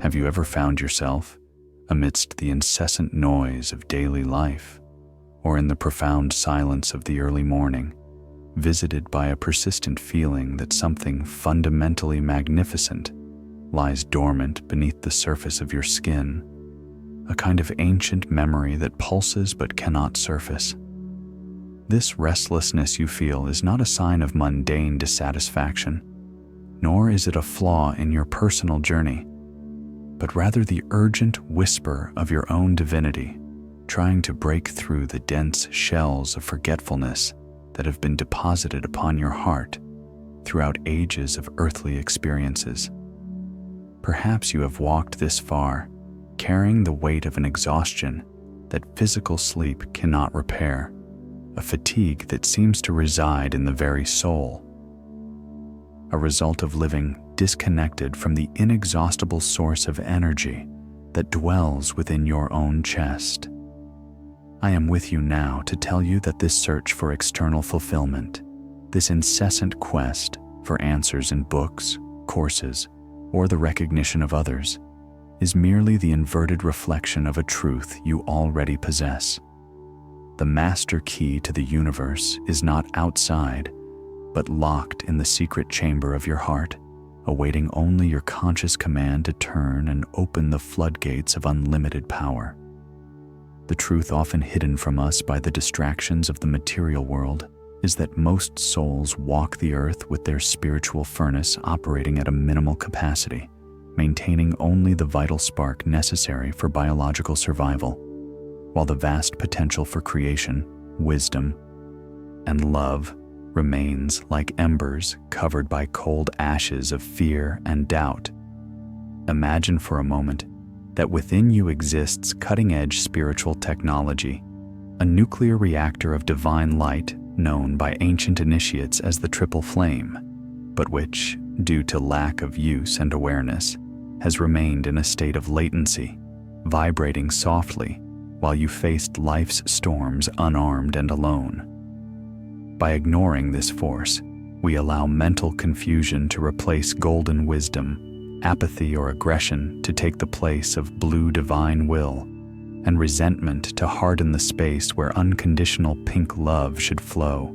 Have you ever found yourself, amidst the incessant noise of daily life, or in the profound silence of the early morning, visited by a persistent feeling that something fundamentally magnificent lies dormant beneath the surface of your skin, a kind of ancient memory that pulses but cannot surface? This restlessness you feel is not a sign of mundane dissatisfaction, nor is it a flaw in your personal journey, but rather the urgent whisper of your own divinity, trying to break through the dense shells of forgetfulness that have been deposited upon your heart throughout ages of earthly experiences. Perhaps you have walked this far, carrying the weight of an exhaustion that physical sleep cannot repair, a fatigue that seems to reside in the very soul, a result of living disconnected from the inexhaustible source of energy that dwells within your own chest. I am with you now to tell you that this search for external fulfillment, this incessant quest for answers in books, courses, or the recognition of others, is merely the inverted reflection of a truth you already possess. The master key to the universe is not outside, but locked in the secret chamber of your heart, awaiting only your conscious command to turn and open the floodgates of unlimited power. The truth often hidden from us by the distractions of the material world is that most souls walk the earth with their spiritual furnace operating at a minimal capacity, maintaining only the vital spark necessary for biological survival, while the vast potential for creation, wisdom, and love remains like embers covered by cold ashes of fear and doubt. Imagine for a moment that within you exists cutting-edge spiritual technology, a nuclear reactor of divine light known by ancient initiates as the Triple Flame, but which, due to lack of use and awareness, has remained in a state of latency, vibrating softly while you faced life's storms unarmed and alone. By ignoring this force, we allow mental confusion to replace golden wisdom, apathy or aggression to take the place of blue divine will, and resentment to harden the space where unconditional pink love should flow.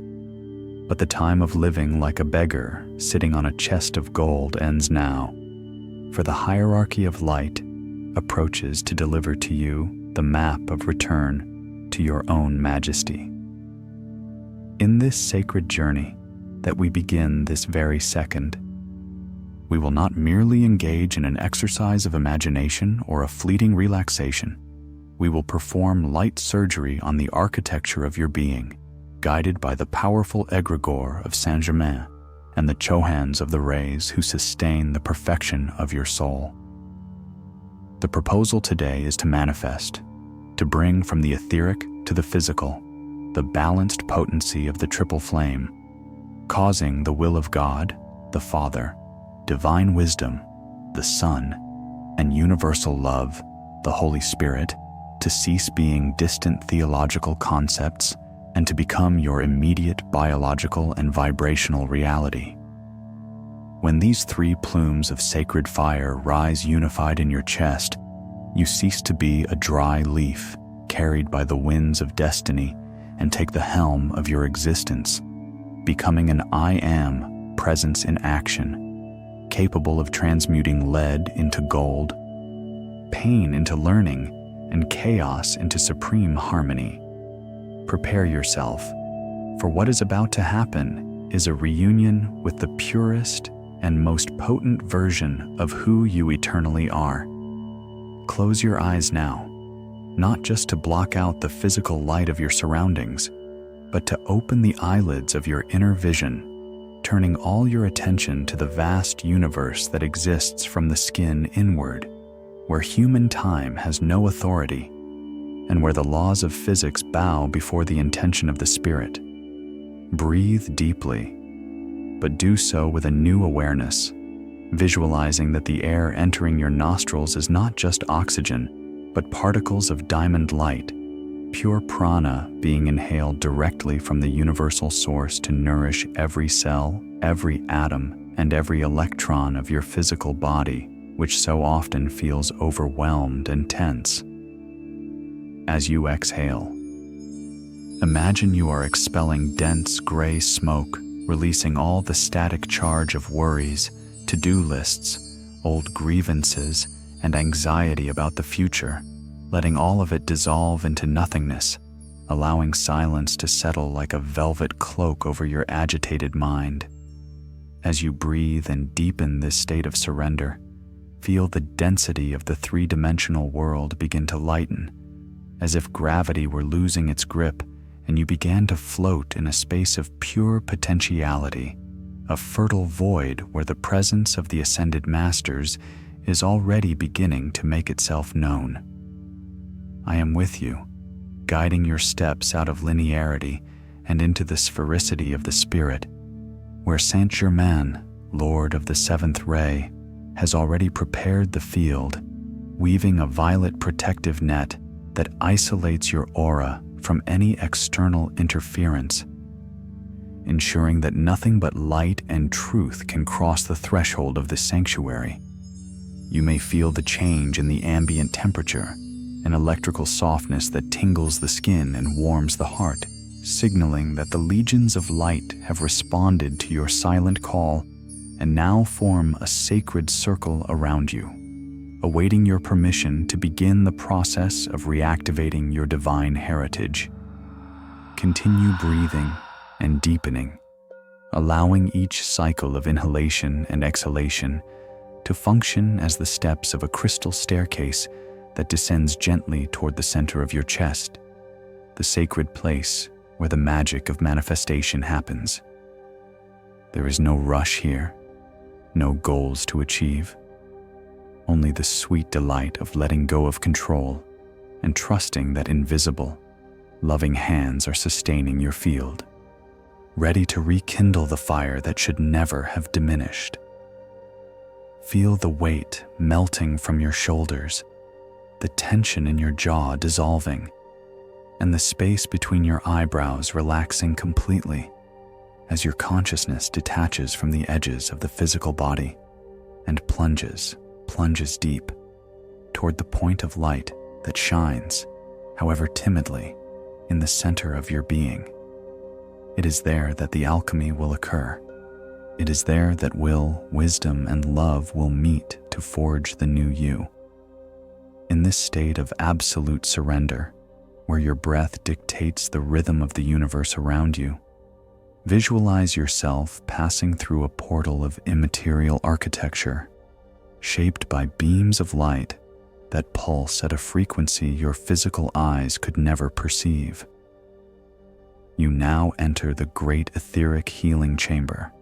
But the time of living like a beggar sitting on a chest of gold ends now, for the hierarchy of light approaches to deliver to you the map of return to your own majesty. In this sacred journey that we begin this very second, we will not merely engage in an exercise of imagination or a fleeting relaxation. We will perform light surgery on the architecture of your being, guided by the powerful egregore of Saint Germain and the Chohans of the rays who sustain the perfection of your soul. The proposal today is to manifest, to bring from the etheric to the physical, the balanced potency of the triple flame, causing the will of God, the Father, divine wisdom, the Son, and universal love, the Holy Spirit, to cease being distant theological concepts and to become your immediate biological and vibrational reality. When these three plumes of sacred fire rise unified in your chest, you cease to be a dry leaf carried by the winds of destiny and take the helm of your existence, becoming an I am presence in action, capable of transmuting lead into gold, pain into learning, and chaos into supreme harmony. Prepare yourself, for what is about to happen is a reunion with the purest and most potent version of who you eternally are. Close your eyes now, not just to block out the physical light of your surroundings, but to open the eyelids of your inner vision, turning all your attention to the vast universe that exists from the skin inward, where human time has no authority, and where the laws of physics bow before the intention of the spirit. Breathe deeply, but do so with a new awareness, visualizing that the air entering your nostrils is not just oxygen, but particles of diamond light, pure prana being inhaled directly from the universal source to nourish every cell, every atom, and every electron of your physical body, which so often feels overwhelmed and tense. As you exhale, imagine you are expelling dense gray smoke, releasing all the static charge of worries, to-do lists, old grievances, and anxiety about the future, letting all of it dissolve into nothingness, allowing silence to settle like a velvet cloak over your agitated mind. As you breathe and deepen this state of surrender, feel the density of the three-dimensional world begin to lighten, as if gravity were losing its grip and you began to float in a space of pure potentiality, a fertile void where the presence of the ascended masters is already beginning to make itself known. I am with you, guiding your steps out of linearity and into the sphericity of the spirit, where Saint Germain, Lord of the Seventh Ray, has already prepared the field, weaving a violet protective net that isolates your aura from any external interference, ensuring that nothing but light and truth can cross the threshold of this sanctuary. You may feel the change in the ambient temperature, an electrical softness that tingles the skin and warms the heart, signaling that the legions of light have responded to your silent call and now form a sacred circle around you, awaiting your permission to begin the process of reactivating your divine heritage. Continue breathing and deepening, allowing each cycle of inhalation and exhalation to function as the steps of a crystal staircase that descends gently toward the center of your chest, the sacred place where the magic of manifestation happens. There is no rush here, no goals to achieve, only the sweet delight of letting go of control and trusting that invisible, loving hands are sustaining your field, ready to rekindle the fire that should never have diminished. Feel the weight melting from your shoulders, the tension in your jaw dissolving, and the space between your eyebrows relaxing completely as your consciousness detaches from the edges of the physical body and plunges deep toward the point of light that shines, however timidly, in the center of your being. It is there that the alchemy will occur. It is there that will, wisdom, and love will meet to forge the new you. In this state of absolute surrender, where your breath dictates the rhythm of the universe around you, visualize yourself passing through a portal of immaterial architecture, shaped by beams of light that pulse at a frequency your physical eyes could never perceive. You now enter the great etheric healing chamber,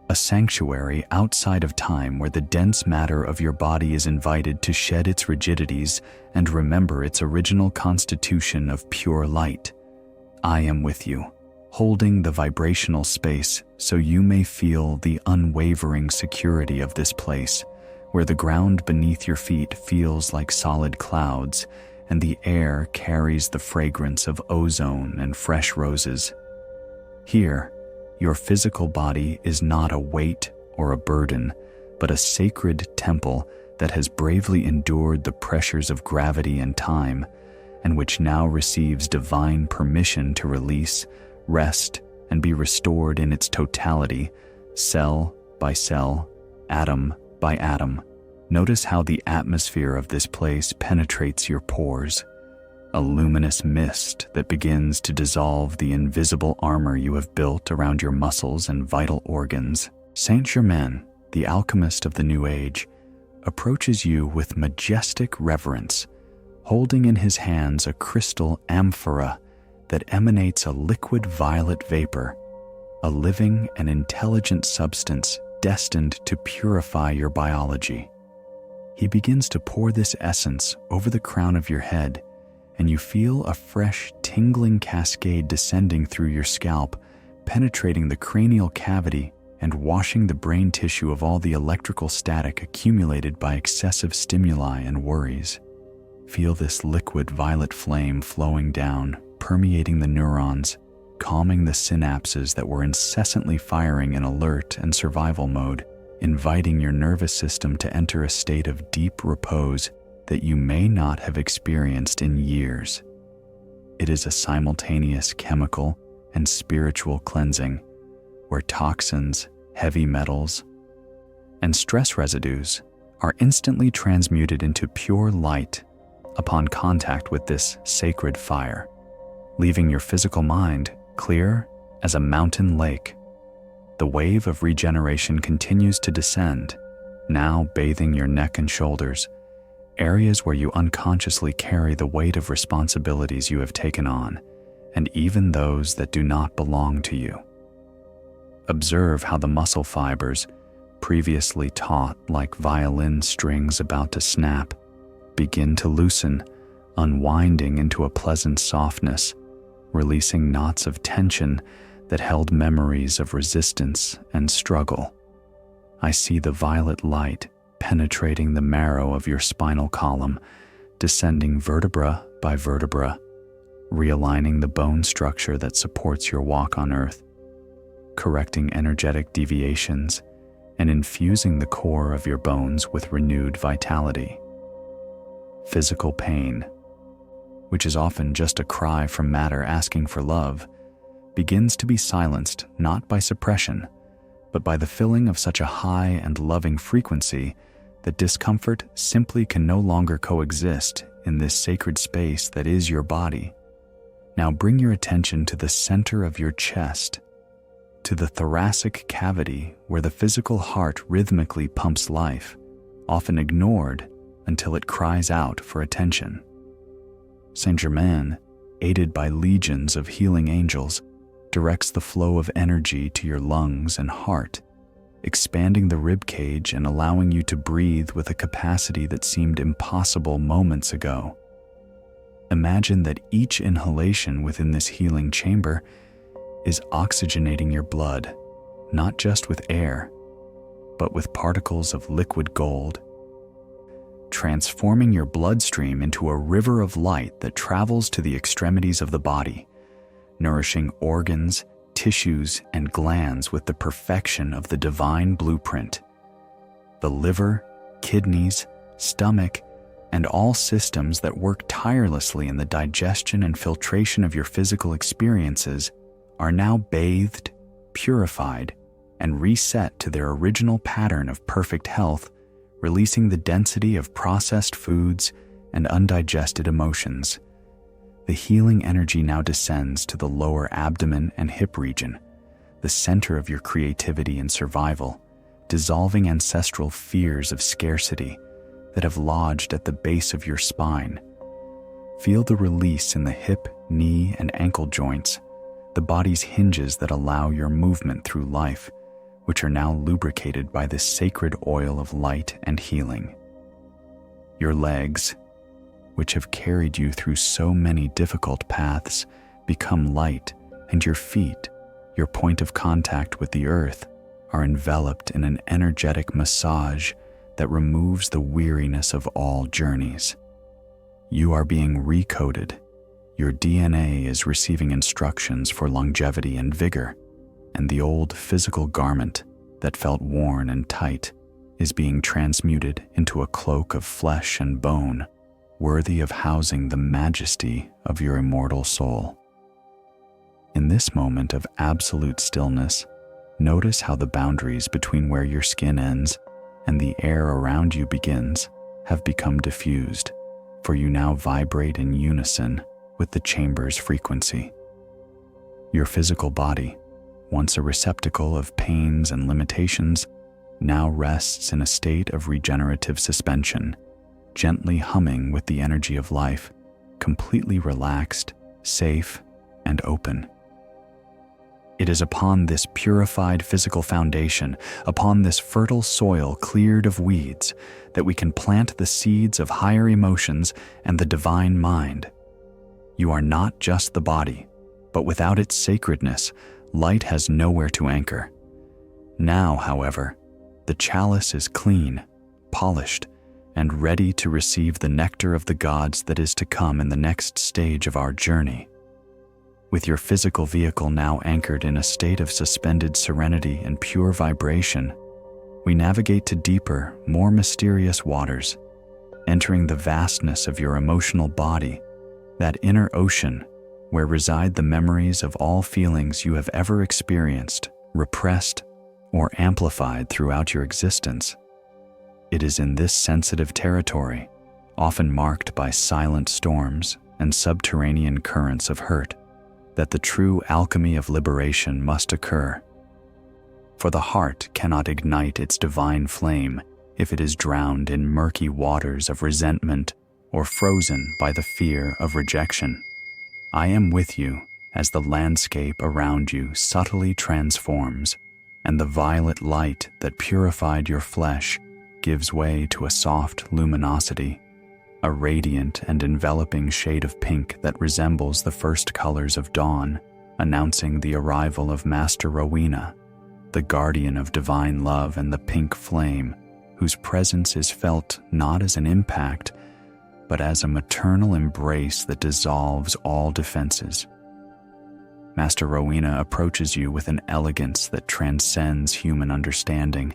a sanctuary outside of time where the dense matter of your body is invited to shed its rigidities and remember its original constitution of pure light. I am with you, holding the vibrational space so you may feel the unwavering security of this place, where the ground beneath your feet feels like solid clouds and the air carries the fragrance of ozone and fresh roses. Here, your physical body is not a weight or a burden, but a sacred temple that has bravely endured the pressures of gravity and time, and which now receives divine permission to release, rest, and be restored in its totality, cell by cell, atom by atom. Notice how the atmosphere of this place penetrates your pores, a luminous mist that begins to dissolve the invisible armor you have built around your muscles and vital organs. Saint Germain, the alchemist of the New Age, approaches you with majestic reverence, holding in his hands a crystal amphora that emanates a liquid violet vapor, a living and intelligent substance destined to purify your biology. He begins to pour this essence over the crown of your head, and you feel a fresh, tingling cascade descending through your scalp, penetrating the cranial cavity and washing the brain tissue of all the electrical static accumulated by excessive stimuli and worries. Feel this liquid violet flame flowing down, permeating the neurons, calming the synapses that were incessantly firing in alert and survival mode, inviting your nervous system to enter a state of deep repose that you may not have experienced in years. It is a simultaneous chemical and spiritual cleansing where toxins, heavy metals, and stress residues are instantly transmuted into pure light upon contact with this sacred fire, leaving your physical mind clear as a mountain lake. The wave of regeneration continues to descend, now bathing your neck and shoulders, areas where you unconsciously carry the weight of responsibilities you have taken on, and even those that do not belong to you. Observe how the muscle fibers, previously taut like violin strings about to snap, begin to loosen, unwinding into a pleasant softness, releasing knots of tension that held memories of resistance and struggle. I see the violet light penetrating the marrow of your spinal column, descending vertebra by vertebra, realigning the bone structure that supports your walk on earth, correcting energetic deviations, and infusing the core of your bones with renewed vitality. Physical pain, which is often just a cry from matter asking for love, begins to be silenced not by suppression, but by the filling of such a high and loving frequency that discomfort simply can no longer coexist in this sacred space that is your body. Now bring your attention to the center of your chest, to the thoracic cavity where the physical heart rhythmically pumps life, often ignored until it cries out for attention. Saint Germain, aided by legions of healing angels, directs the flow of energy to your lungs and heart, expanding the rib cage and allowing you to breathe with a capacity that seemed impossible moments ago. Imagine that each inhalation within this healing chamber is oxygenating your blood, not just with air, but with particles of liquid gold, transforming your bloodstream into a river of light that travels to the extremities of the body, nourishing organs, tissues, and glands with the perfection of the divine blueprint. The liver, kidneys, stomach, and all systems that work tirelessly in the digestion and filtration of your physical experiences are now bathed, purified, and reset to their original pattern of perfect health, releasing the density of processed foods and undigested emotions. The healing energy now descends to the lower abdomen and hip region, the center of your creativity and survival, dissolving ancestral fears of scarcity that have lodged at the base of your spine. Feel the release in the hip, knee, and ankle joints, the body's hinges that allow your movement through life, which are now lubricated by this sacred oil of light and healing. Your legs, which have carried you through so many difficult paths, become light, and your feet, your point of contact with the earth, are enveloped in an energetic massage that removes the weariness of all journeys. You are being recoded. Your DNA is receiving instructions for longevity and vigor, and the old physical garment that felt worn and tight is being transmuted into a cloak of flesh and bone, worthy of housing the majesty of your immortal soul. In this moment of absolute stillness, notice how the boundaries between where your skin ends and the air around you begins have become diffused, for you now vibrate in unison with the chamber's frequency. Your physical body, once a receptacle of pains and limitations, now rests in a state of regenerative suspension, gently humming with the energy of life, completely relaxed, safe, and open. It is upon this purified physical foundation, upon this fertile soil cleared of weeds, that we can plant the seeds of higher emotions and the divine mind. You are not just the body, but without its sacredness, light has nowhere to anchor. Now, however, the chalice is clean, polished, and ready to receive the nectar of the gods that is to come in the next stage of our journey. With your physical vehicle now anchored in a state of suspended serenity and pure vibration, we navigate to deeper, more mysterious waters, entering the vastness of your emotional body, that inner ocean where reside the memories of all feelings you have ever experienced, repressed, or amplified throughout your existence. It is in this sensitive territory, often marked by silent storms and subterranean currents of hurt, that the true alchemy of liberation must occur. For the heart cannot ignite its divine flame if it is drowned in murky waters of resentment or frozen by the fear of rejection. I am with you as the landscape around you subtly transforms, and the violet light that purified your flesh gives way to a soft luminosity, a radiant and enveloping shade of pink that resembles the first colors of dawn, announcing the arrival of Master Rowena, the guardian of divine love and the pink flame, whose presence is felt not as an impact, but as a maternal embrace that dissolves all defenses. Master Rowena approaches you with an elegance that transcends human understanding,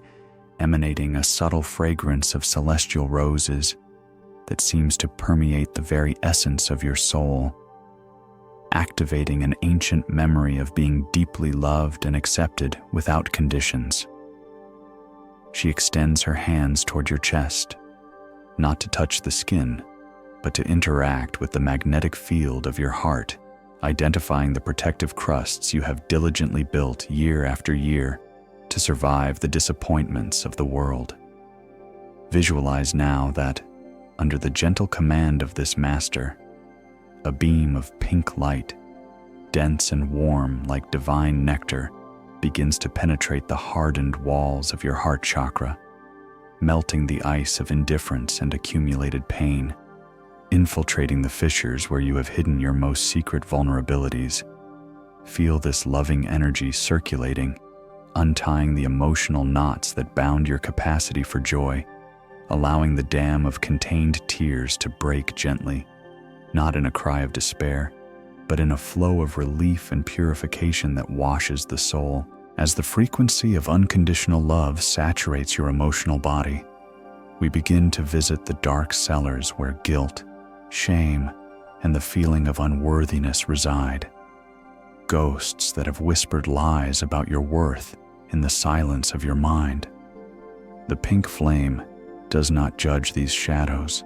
emanating a subtle fragrance of celestial roses that seems to permeate the very essence of your soul, activating an ancient memory of being deeply loved and accepted without conditions. She extends her hands toward your chest, not to touch the skin, but to interact with the magnetic field of your heart, identifying the protective crusts you have diligently built year after year to survive the disappointments of the world. Visualize now that, under the gentle command of this master, a beam of pink light, dense and warm like divine nectar, begins to penetrate the hardened walls of your heart chakra, melting the ice of indifference and accumulated pain, infiltrating the fissures where you have hidden your most secret vulnerabilities. Feel this loving energy circulating, untying the emotional knots that bound your capacity for joy, allowing the dam of contained tears to break gently, not in a cry of despair, but in a flow of relief and purification that washes the soul. As the frequency of unconditional love saturates your emotional body, we begin to visit the dark cellars where guilt, shame, and the feeling of unworthiness reside. Ghosts that have whispered lies about your worth in the silence of your mind. The pink flame does not judge these shadows.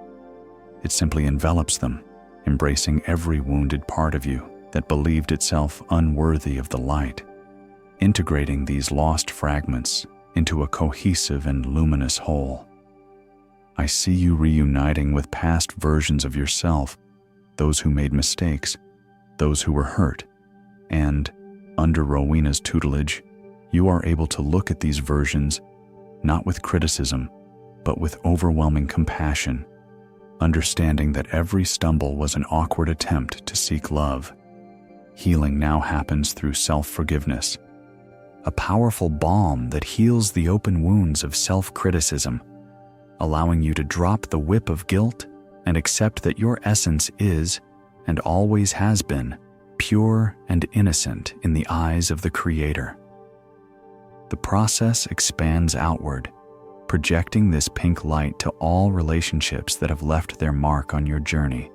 It simply envelops them, embracing every wounded part of you that believed itself unworthy of the light, integrating these lost fragments into a cohesive and luminous whole. I see you reuniting with past versions of yourself, those who made mistakes, those who were hurt, and, under Rowena's tutelage, you are able to look at these versions not with criticism, but with overwhelming compassion, understanding that every stumble was an awkward attempt to seek love. Healing now happens through self-forgiveness, a powerful balm that heals the open wounds of self-criticism, allowing you to drop the whip of guilt and accept that your essence is, and always has been, pure and innocent in the eyes of the Creator. The process expands outward, projecting this pink light to all relationships that have left their mark on your journey,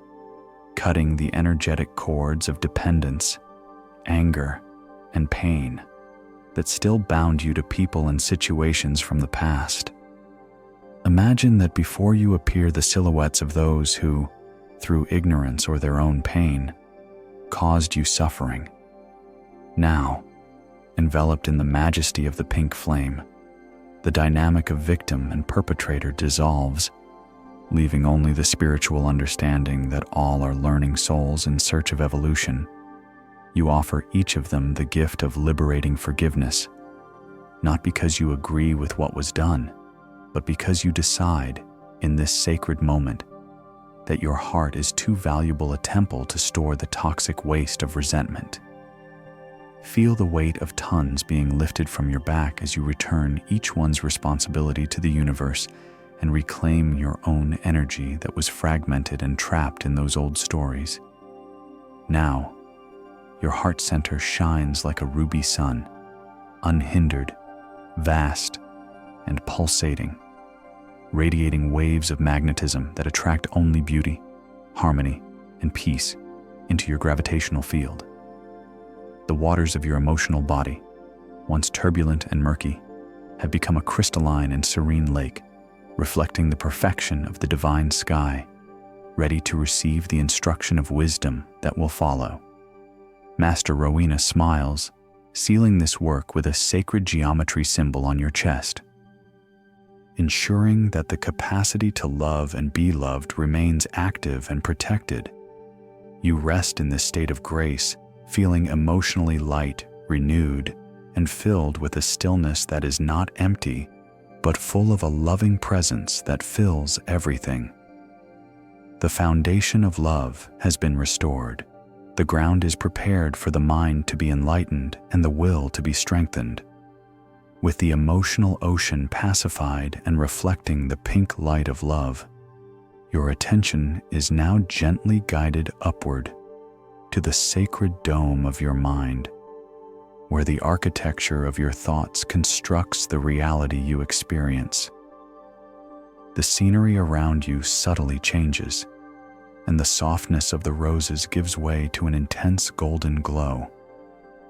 cutting the energetic cords of dependence, anger, and pain that still bound you to people and situations from the past. Imagine that before you appear the silhouettes of those who, through ignorance or their own pain, caused you suffering. Now, enveloped in the majesty of the pink flame, the dynamic of victim and perpetrator dissolves, leaving only the spiritual understanding that all are learning souls in search of evolution. You offer each of them the gift of liberating forgiveness, not because you agree with what was done, but because you decide, in this sacred moment, that your heart is too valuable a temple to store the toxic waste of resentment. Feel the weight of tons being lifted from your back as you return each one's responsibility to the universe and reclaim your own energy that was fragmented and trapped in those old stories. Now, your heart center shines like a ruby sun, unhindered, vast, and pulsating, radiating waves of magnetism that attract only beauty, harmony, and peace into your gravitational field. The waters of your emotional body, once turbulent and murky, have become a crystalline and serene lake, reflecting the perfection of the divine sky, ready to receive the instruction of wisdom that will follow. Master Rowena smiles, sealing this work with a sacred geometry symbol on your chest. Ensuring that the capacity to love and be loved remains active and protected, you rest in this state of grace, feeling emotionally light, renewed, and filled with a stillness that is not empty, but full of a loving presence that fills everything. The foundation of love has been restored. The ground is prepared for the mind to be enlightened and the will to be strengthened. With the emotional ocean pacified and reflecting the pink light of love, your attention is now gently guided upward to the sacred dome of your mind, where the architecture of your thoughts constructs the reality you experience. The scenery around you subtly changes, and the softness of the roses gives way to an intense golden glow,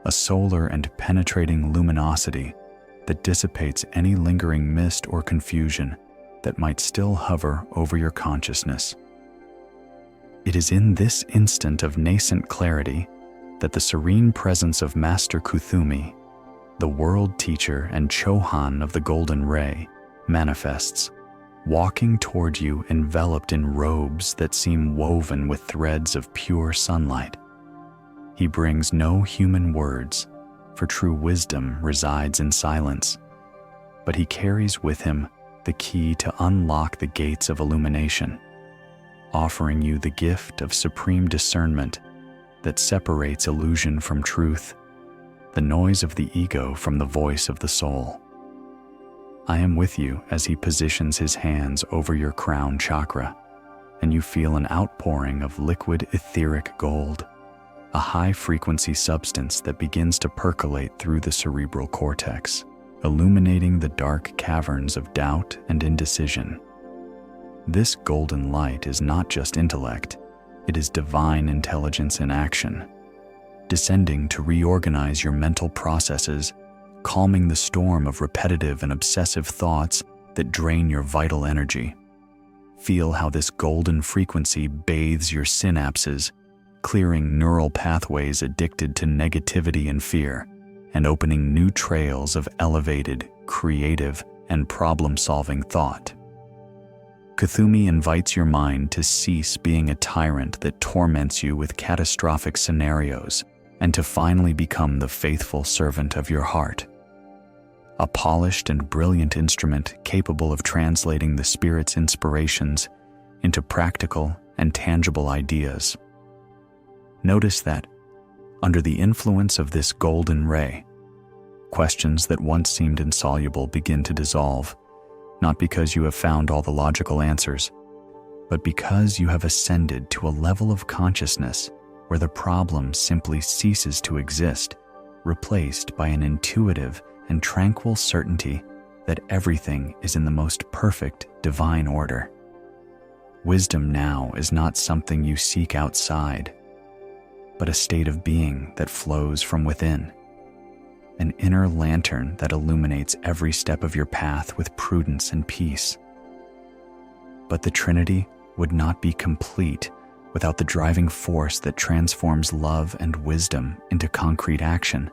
a solar and penetrating luminosity that dissipates any lingering mist or confusion that might still hover over your consciousness. It is in this instant of nascent clarity that the serene presence of Master Kuthumi, the world teacher and Chohan of the Golden Ray, manifests, walking toward you enveloped in robes that seem woven with threads of pure sunlight. He brings no human words, for true wisdom resides in silence, but he carries with him the key to unlock the gates of illumination, offering you the gift of supreme discernment that separates illusion from truth, the noise of the ego from the voice of the soul. I am with you as he positions his hands over your crown chakra, and you feel an outpouring of liquid etheric gold, a high-frequency substance that begins to percolate through the cerebral cortex, illuminating the dark caverns of doubt and indecision. This golden light is not just intellect, it is divine intelligence in action, descending to reorganize your mental processes, calming the storm of repetitive and obsessive thoughts that drain your vital energy. Feel how this golden frequency bathes your synapses, clearing neural pathways addicted to negativity and fear, and opening new trails of elevated, creative, and problem-solving thought. Kuthumi invites your mind to cease being a tyrant that torments you with catastrophic scenarios, and to finally become the faithful servant of your heart. A polished and brilliant instrument capable of translating the Spirit's inspirations into practical and tangible ideas. Notice that, under the influence of this golden ray, questions that once seemed insoluble begin to dissolve, not because you have found all the logical answers, but because you have ascended to a level of consciousness where the problem simply ceases to exist, replaced by an intuitive and tranquil certainty that everything is in the most perfect divine order. Wisdom now is not something you seek outside, but a state of being that flows from within, an inner lantern that illuminates every step of your path with prudence and peace. But the Trinity would not be complete without the driving force that transforms love and wisdom into concrete action,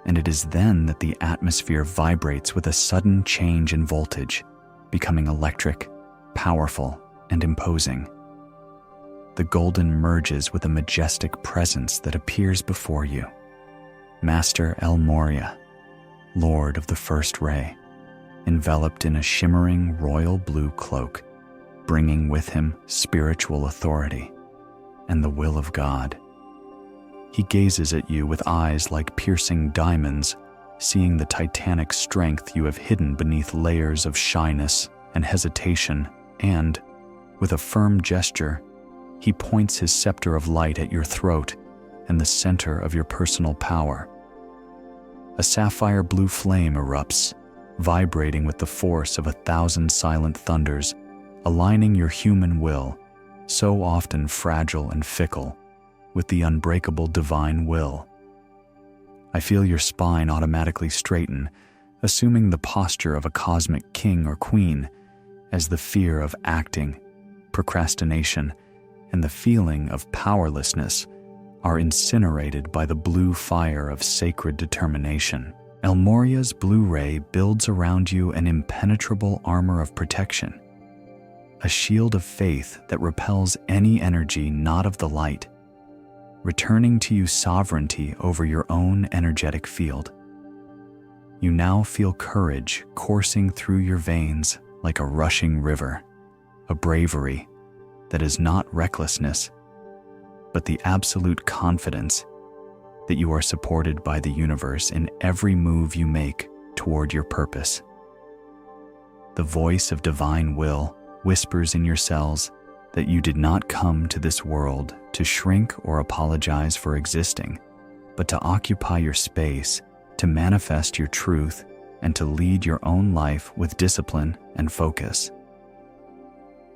and it is then that the atmosphere vibrates with a sudden change in voltage, becoming electric, powerful, and imposing. The golden merges with a majestic presence that appears before you. Master El Moria, Lord of the First Ray, enveloped in a shimmering royal blue cloak, bringing with him spiritual authority and the will of God. He gazes at you with eyes like piercing diamonds, seeing the titanic strength you have hidden beneath layers of shyness and hesitation, and, with a firm gesture, he points his scepter of light at your throat and the center of your personal power. A sapphire blue flame erupts, vibrating with the force of 1,000 silent thunders, aligning your human will, so often fragile and fickle, with the unbreakable divine will. I feel your spine automatically straighten, assuming the posture of a cosmic king or queen, as the fear of acting, procrastination, and the feeling of powerlessness are incinerated by the blue fire of sacred determination. El Moria's blue ray builds around you an impenetrable armor of protection, a shield of faith that repels any energy not of the light, returning to you sovereignty over your own energetic field. You now feel courage coursing through your veins like a rushing river, a bravery that is not recklessness, but the absolute confidence that you are supported by the universe in every move you make toward your purpose. The voice of divine will whispers in your cells that you did not come to this world to shrink or apologize for existing, but to occupy your space, to manifest your truth, and to lead your own life with discipline and focus.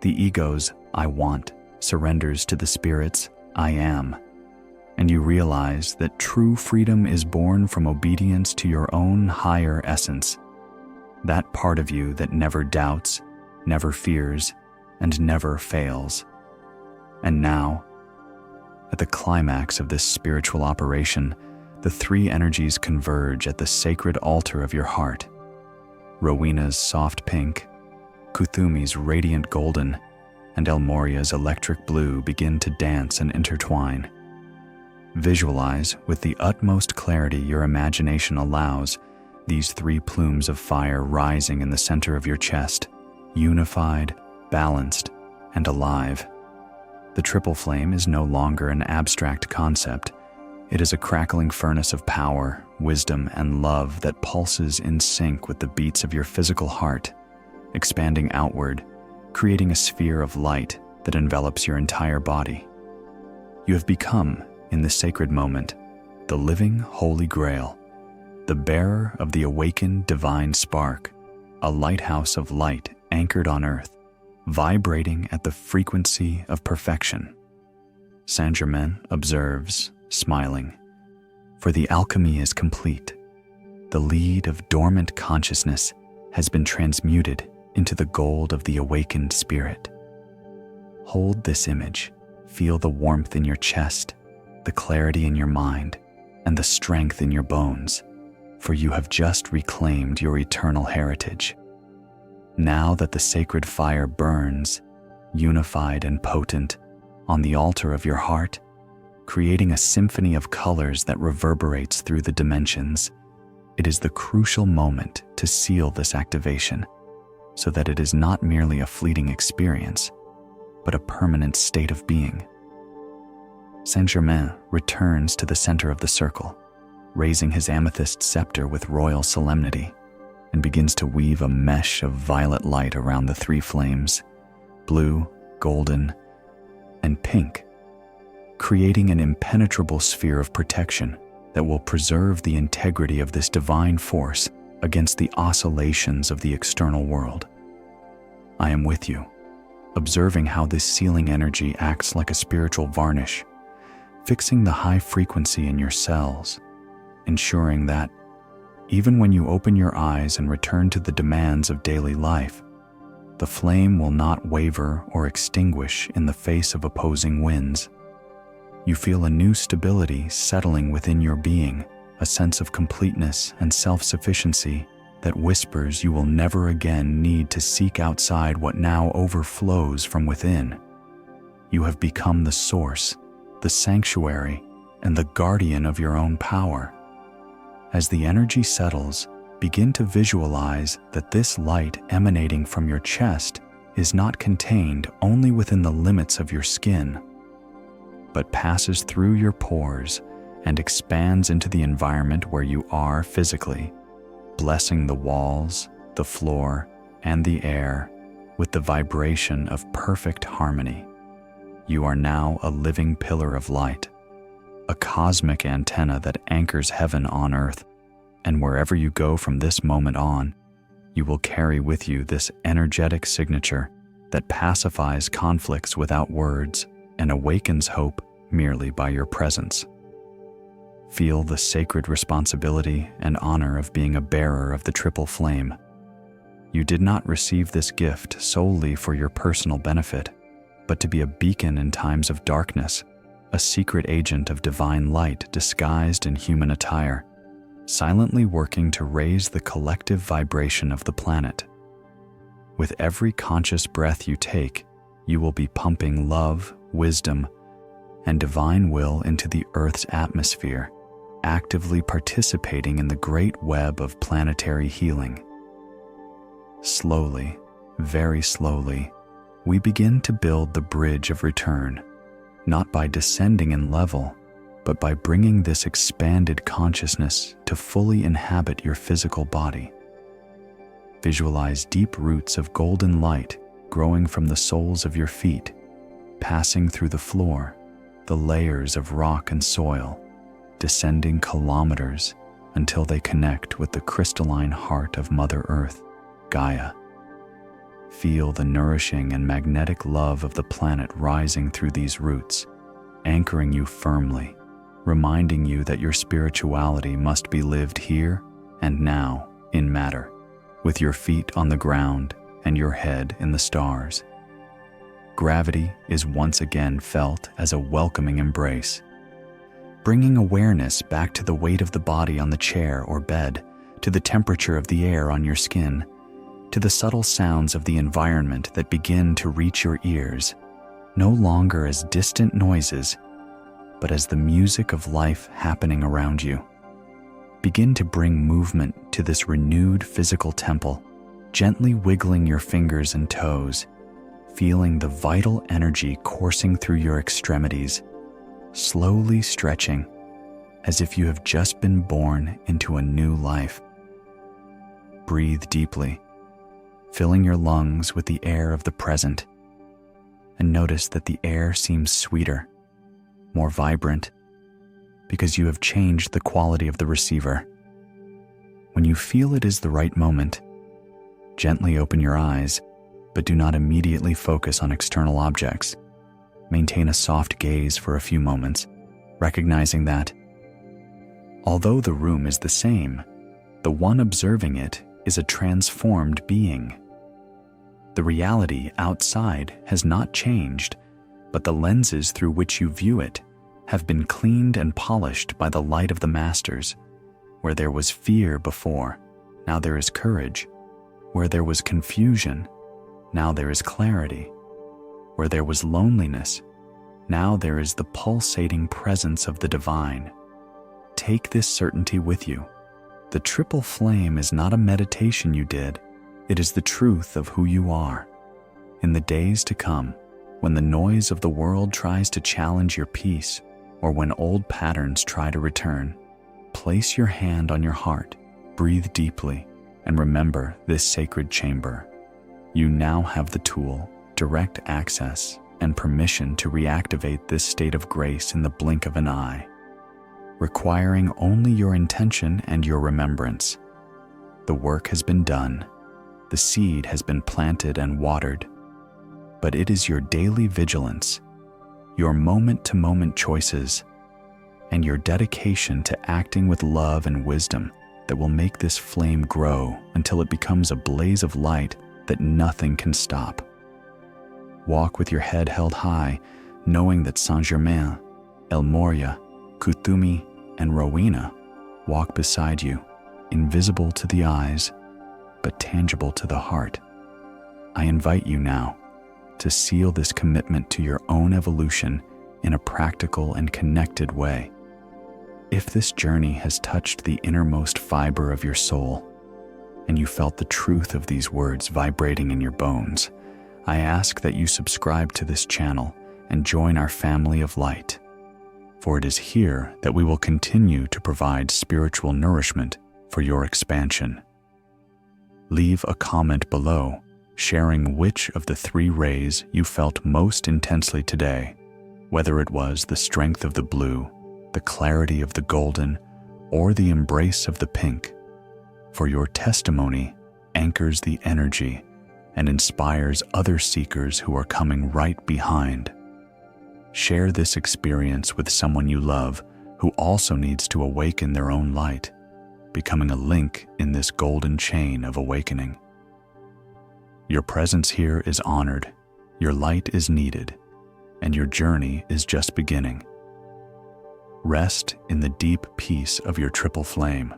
The ego's "I want" surrenders to the spirit's "I am," and you realize that true freedom is born from obedience to your own higher essence, that part of you that never doubts, never fears, and never fails. And now, at the climax of this spiritual operation, the three energies converge at the sacred altar of your heart. Rowena's soft pink, Kuthumi's radiant golden, and El Moria's electric blue begin to dance and intertwine. Visualize with the utmost clarity your imagination allows these three plumes of fire rising in the center of your chest, unified, balanced, and alive. The triple flame is no longer an abstract concept. It is a crackling furnace of power, wisdom, and love that pulses in sync with the beats of your physical heart, expanding outward, creating a sphere of light that envelops your entire body. You have become, in this sacred moment, the living Holy Grail, the bearer of the awakened divine spark, a lighthouse of light anchored on earth, vibrating at the frequency of perfection. Saint Germain observes, smiling, "For the alchemy is complete. The lead of dormant consciousness has been transmuted into the gold of the awakened spirit." Hold this image, feel the warmth in your chest, the clarity in your mind, and the strength in your bones, for you have just reclaimed your eternal heritage. Now that the sacred fire burns, unified and potent, on the altar of your heart, creating a symphony of colors that reverberates through the dimensions, it is the crucial moment to seal this activation, so that it is not merely a fleeting experience, but a permanent state of being. Saint Germain returns to the center of the circle, raising his amethyst scepter with royal solemnity, and begins to weave a mesh of violet light around the three flames, blue, golden, and pink, creating an impenetrable sphere of protection that will preserve the integrity of this divine force against the oscillations of the external world. I am with you, observing how this sealing energy acts like a spiritual varnish, fixing the high frequency in your cells, ensuring that, even when you open your eyes and return to the demands of daily life, the flame will not waver or extinguish in the face of opposing winds. You feel a new stability settling within your being, a sense of completeness and self-sufficiency that whispers you will never again need to seek outside what now overflows from within. You have become the source, the sanctuary, and the guardian of your own power. As the energy settles, begin to visualize that this light emanating from your chest is not contained only within the limits of your skin, but passes through your pores and expands into the environment where you are physically, blessing the walls, the floor, and the air with the vibration of perfect harmony. You are now a living pillar of light, a cosmic antenna that anchors heaven on earth, and wherever you go from this moment on, you will carry with you this energetic signature that pacifies conflicts without words and awakens hope merely by your presence. Feel the sacred responsibility and honor of being a bearer of the triple flame. You did not receive this gift solely for your personal benefit, but to be a beacon in times of darkness, a secret agent of divine light disguised in human attire, silently working to raise the collective vibration of the planet. With every conscious breath you take, you will be pumping love, wisdom, and divine will into the Earth's atmosphere, actively participating in the great web of planetary healing. Slowly, very slowly, we begin to build the bridge of return, not by descending in level, but by bringing this expanded consciousness to fully inhabit your physical body. Visualize deep roots of golden light growing from the soles of your feet, passing through the floor, the layers of rock and soil, descending kilometers until they connect with the crystalline heart of Mother Earth, Gaia. Feel the nourishing and magnetic love of the planet rising through these roots, anchoring you firmly, reminding you that your spirituality must be lived here and now in matter, with your feet on the ground and your head in the stars. Gravity is once again felt as a welcoming embrace, bringing awareness back to the weight of the body on the chair or bed, to the temperature of the air on your skin, to the subtle sounds of the environment that begin to reach your ears, no longer as distant noises, but as the music of life happening around you. Begin to bring movement to this renewed physical temple, gently wiggling your fingers and toes, feeling the vital energy coursing through your extremities, slowly stretching as if you have just been born into a new life. Breathe deeply, filling your lungs with the air of the present, and notice that the air seems sweeter, more vibrant, because you have changed the quality of the receiver. When you feel it is the right moment, gently open your eyes, but do not immediately focus on external objects. Maintain a soft gaze for a few moments, recognizing that, although the room is the same, the one observing it is a transformed being. The reality outside has not changed, but the lenses through which you view it have been cleaned and polished by the light of the masters. Where there was fear before, now there is courage. Where there was confusion, now there is clarity. Where there was loneliness, now there is the pulsating presence of the divine. Take this certainty with you. The triple flame is not a meditation you did, it is the truth of who you are. In the days to come, when the noise of the world tries to challenge your peace, or when old patterns try to return, place your hand on your heart, breathe deeply, and remember this sacred chamber. You now have the tool, direct access, and permission to reactivate this state of grace in the blink of an eye, requiring only your intention and your remembrance. The work has been done, the seed has been planted and watered, but it is your daily vigilance, your moment-to-moment choices, and your dedication to acting with love and wisdom that will make this flame grow until it becomes a blaze of light that nothing can stop. Walk with your head held high, knowing that Saint Germain, El Morya, Kuthumi, and Rowena walk beside you, invisible to the eyes, but tangible to the heart. I invite you now to seal this commitment to your own evolution in a practical and connected way. If this journey has touched the innermost fiber of your soul, and you felt the truth of these words vibrating in your bones, I ask that you subscribe to this channel and join our family of light. For it is here that we will continue to provide spiritual nourishment for your expansion. Leave a comment below, sharing which of the 3 rays you felt most intensely today, whether it was the strength of the blue, the clarity of the golden, or the embrace of the pink. For your testimony anchors the energy, and inspires other seekers who are coming right behind. Share this experience with someone you love who also needs to awaken their own light, becoming a link in this golden chain of awakening. Your presence here is honored, your light is needed, and your journey is just beginning. Rest in the deep peace of your triple flame.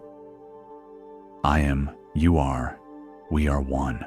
I am, you are, we are one.